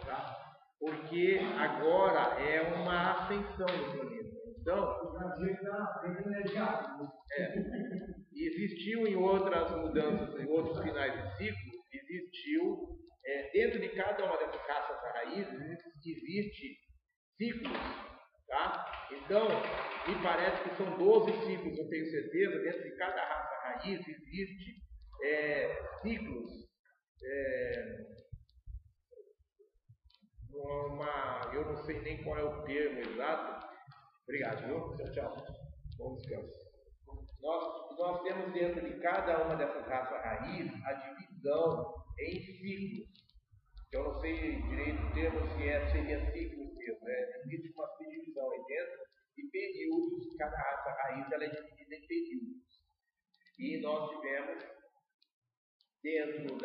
Tá? Porque agora é uma ascensão do planeta. Então, O Brasil está bem planejado. existiu em outras mudanças, em outros finais de ciclo, existiu, dentro de cada uma dessas raças raízes, existe ciclos, tá? Então, me parece que são 12 ciclos, não tenho certeza, dentro de cada raça raiz existe ciclos, eu não sei nem qual é o termo exato. Obrigado, viu? Tchau, tchau. Bom descanso. Nós temos dentro de cada uma dessas raças raiz a divisão em ciclos. Eu não sei direito o termo se seria ciclos mesmo. Existe uma subdivisão aí dentro de períodos. Cada raça raiz ela é dividida em períodos. E nós tivemos dentro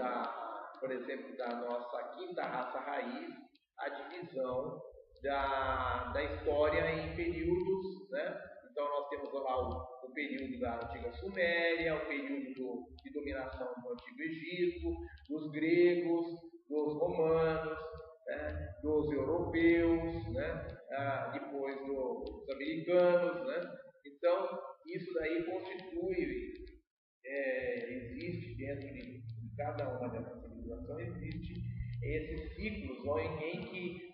por exemplo, da nossa quinta raça raiz, a divisão da história em períodos, né? Então nós temos lá o período da antiga Suméria, o período de dominação do antigo Egito, dos gregos, dos romanos, né? Dos europeus, né? Depois dos americanos, né? Então isso daí constitui, existe dentro de cada uma dessas civilizações, existe esses ciclos em que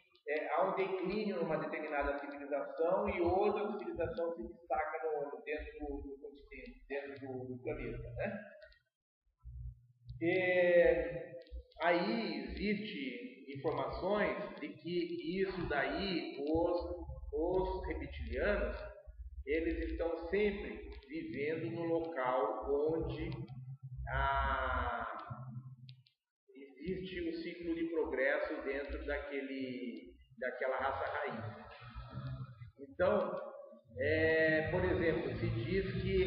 há um declínio numa determinada civilização e outra civilização se destaca dentro do continente, dentro do planeta, né? Aí existe informações de que isso daí, os reptilianos, eles estão sempre vivendo no local onde existe um ciclo de progresso dentro daquela raça raiz. Então, por exemplo, se diz que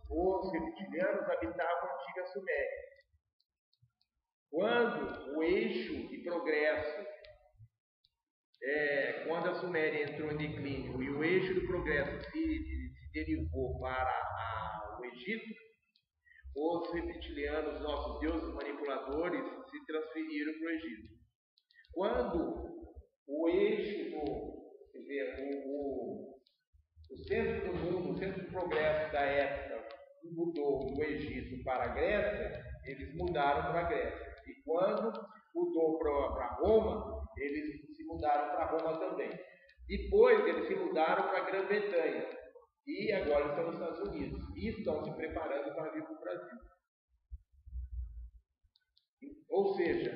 os reptilianos habitavam a antiga Suméria. Quando o eixo de progresso, quando a Suméria entrou em declínio e o eixo do progresso se derivou para o Egito, os reptilianos, nossos deuses manipuladores, se transferiram para o Egito. Quando o eixo, o centro do mundo, o centro do progresso da época mudou do Egito para a Grécia, eles mudaram para a Grécia. E quando mudou para Roma, eles se mudaram para Roma também. Depois eles se mudaram para a Grã-Bretanha. E agora estão nos Estados Unidos. E estão se preparando para vir para o Brasil. Ou seja,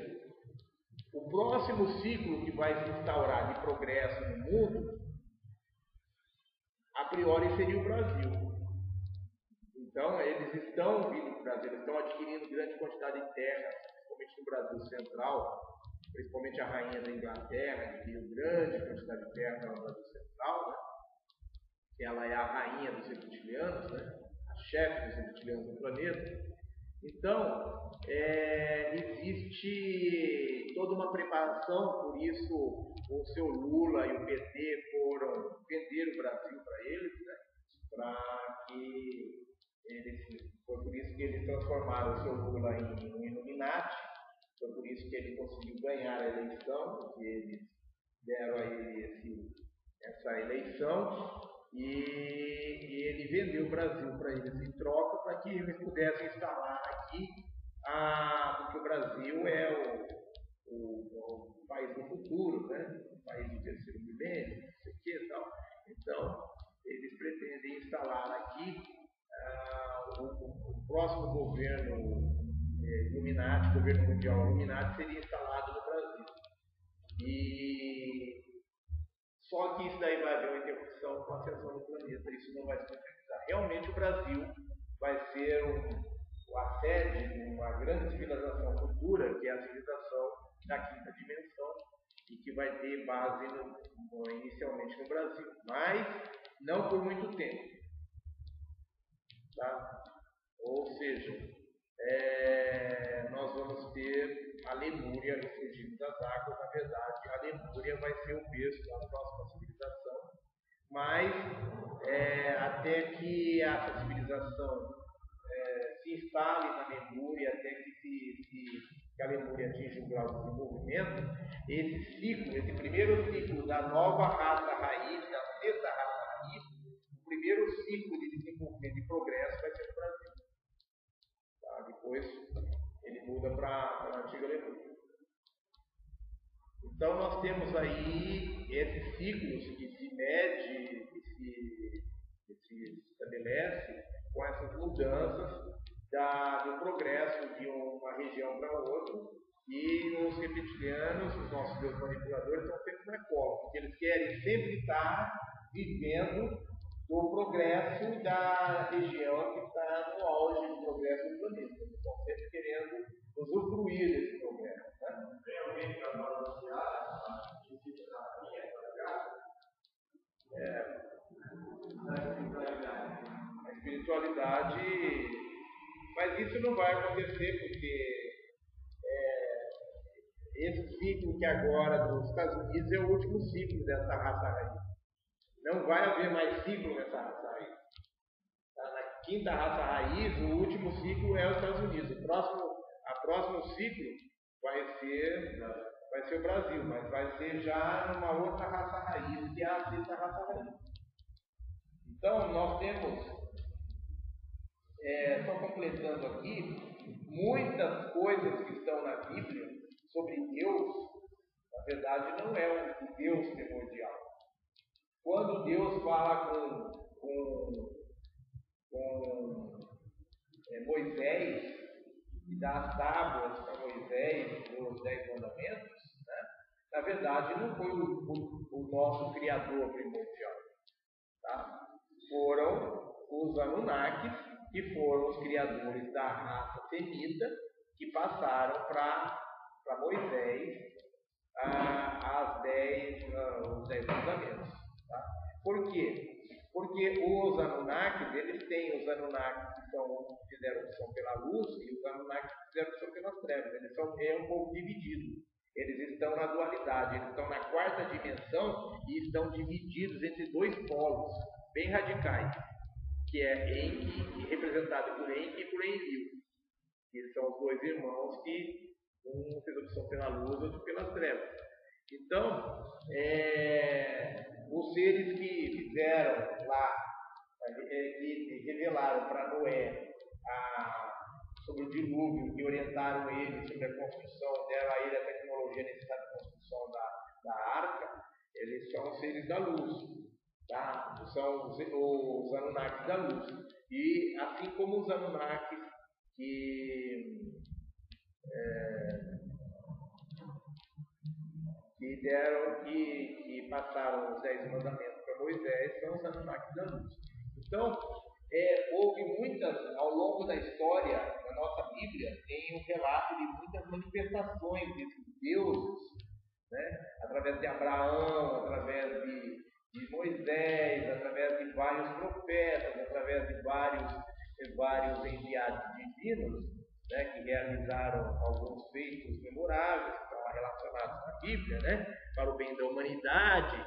o próximo ciclo que vai se instaurar de progresso no mundo, a priori seria o Brasil. Então, eles estão vindo para o Brasil, eles estão adquirindo grande quantidade de terra, principalmente no Brasil Central, principalmente a rainha da Inglaterra adquiriu grande quantidade de terra no Brasil Central, né? Ela é a rainha dos reptilianos, né? A chefe dos reptilianos do planeta. Então, existe toda uma preparação, por isso o seu Lula e o PT foram vender o Brasil para eles, né? Para que foi por isso que eles transformaram o seu Lula em um Illuminati, foi por isso que ele conseguiu ganhar a eleição, porque eles deram a ele essa eleição. E ele vendeu o Brasil para eles em troca para que eles pudessem instalar aqui, porque o Brasil é o país do futuro, né? O país do terceiro milênio, não sei o que e tal. Então, eles pretendem instalar aqui o próximo governo Illuminati, governo mundial Illuminati, seria instalado no Brasil. Só que isso daí vai haver uma interrupção com a ascensão do planeta, isso não vai se concretizar. Realmente o Brasil vai ser a sede de uma grande civilização futura, que é a civilização da quinta dimensão, e que vai ter base inicialmente no Brasil, mas não por muito tempo. Tá? Ou seja, nós vamos ter a Lemúria ressurgindo das águas. Na verdade, a Lemúria vai ser o berço da próxima civilização, mas até que essa civilização se instale na Lemúria, até que a Lemúria atinja um grau de desenvolvimento, esse primeiro ciclo da nova raça raiz, da sexta raça raiz, o primeiro ciclo de desenvolvimento e progresso vai ser no Brasil. Tá? Depois ele muda para a antiga Lemúria. Então nós temos aí esses ciclos que se mede, que se estabelece com essas mudanças do progresso de uma região para outra, e os reptilianos, os nossos deus manipuladores, estão sempre na cola, porque eles querem sempre estar vivendo do progresso da região que está no auge do progresso do planeta. Eles estão sempre querendo usufruir desse progresso. Né? Tem alguém que adora anunciar a visita da minha, A espiritualidade, mas isso não vai acontecer porque esse ciclo que agora dos Estados Unidos é o último ciclo dessa raça raiz. Não vai haver mais ciclo nessa raça raiz. Na quinta raça raiz, o último ciclo é os Estados Unidos. O próximo ciclo vai ser o Brasil, mas vai ser já numa outra raça raiz, que é a sexta raça raiz. Então, nós temos, só completando aqui, muitas coisas que estão na Bíblia sobre Deus, na verdade, não é um Deus primordial. Quando Deus fala com Moisés e dá as tábuas para Moisés, os 10 mandamentos, né? Na verdade, não foi o nosso Criador primordial. Tá? Foram os Anunnakis, que foram os criadores da raça semita, que passaram para Moisés os 10 mandamentos. Tá? Por quê? Porque os Anunnakis, eles têm os Anunnakis que fizeram opção pela luz e os Anunnakis que fizeram opção pelas trevas. Eles são um pouco divididos. Eles estão na dualidade, eles estão na quarta dimensão e estão divididos entre dois polos bem radicais, que é Enki, representado por Enki e por Enlil. Eles são os dois irmãos que um fez opção pela luz e outro pelas trevas. Então, os seres que fizeram lá, que revelaram para Noé sobre o dilúvio, que orientaram ele sobre a construção, deram a ele a tecnologia necessária para a construção da arca, eles são seres da luz, tá? São os Anunnakis da luz. E assim como os Anunnakis que passaram os 10 mandamentos para Moisés, são os Anunnakis da luz. Então, houve muitas, ao longo da história, na nossa Bíblia, tem um relato de muitas manifestações desses deuses, né? Através de Abraão, através de Moisés, através de vários profetas, através de vários enviados divinos, né? Que realizaram alguns feitos memoráveis, que estão relacionados na Bíblia, né? Para o bem da humanidade.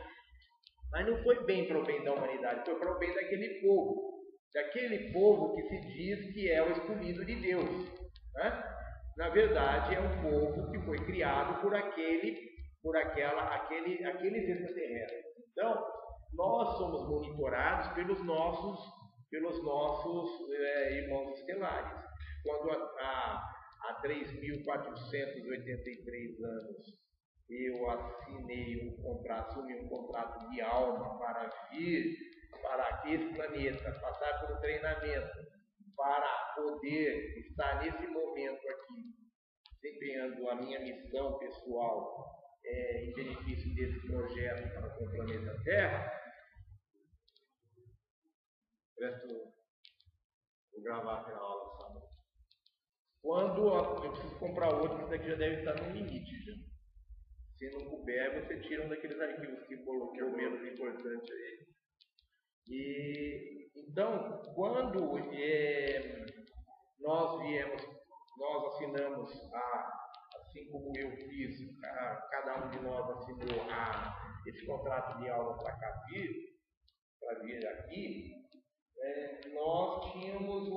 Mas não foi bem para o bem da humanidade, foi para o bem daquele povo que se diz que é o escolhido de Deus, né? Na verdade, é um povo que foi criado por aqueles extraterrestres. Então, nós somos monitorados pelos nossos irmãos estelares. Quando há 3.483 anos eu assumi um contrato de alma para vir para esse planeta, passar por um treinamento, para poder estar nesse momento aqui, desempenhando a minha missão pessoal em benefício desse projeto para o planeta Terra. Vou gravar aquela aula sábado. Quando eu preciso comprar outro, que daqui já deve estar no limite. Já. Se não couber, você tira um daqueles arquivos que colocou menos importante aí. E então, quando nós assinamos a assim como eu fiz, cada um de nós assinou esse contrato de aula para vir aqui, nós tínhamos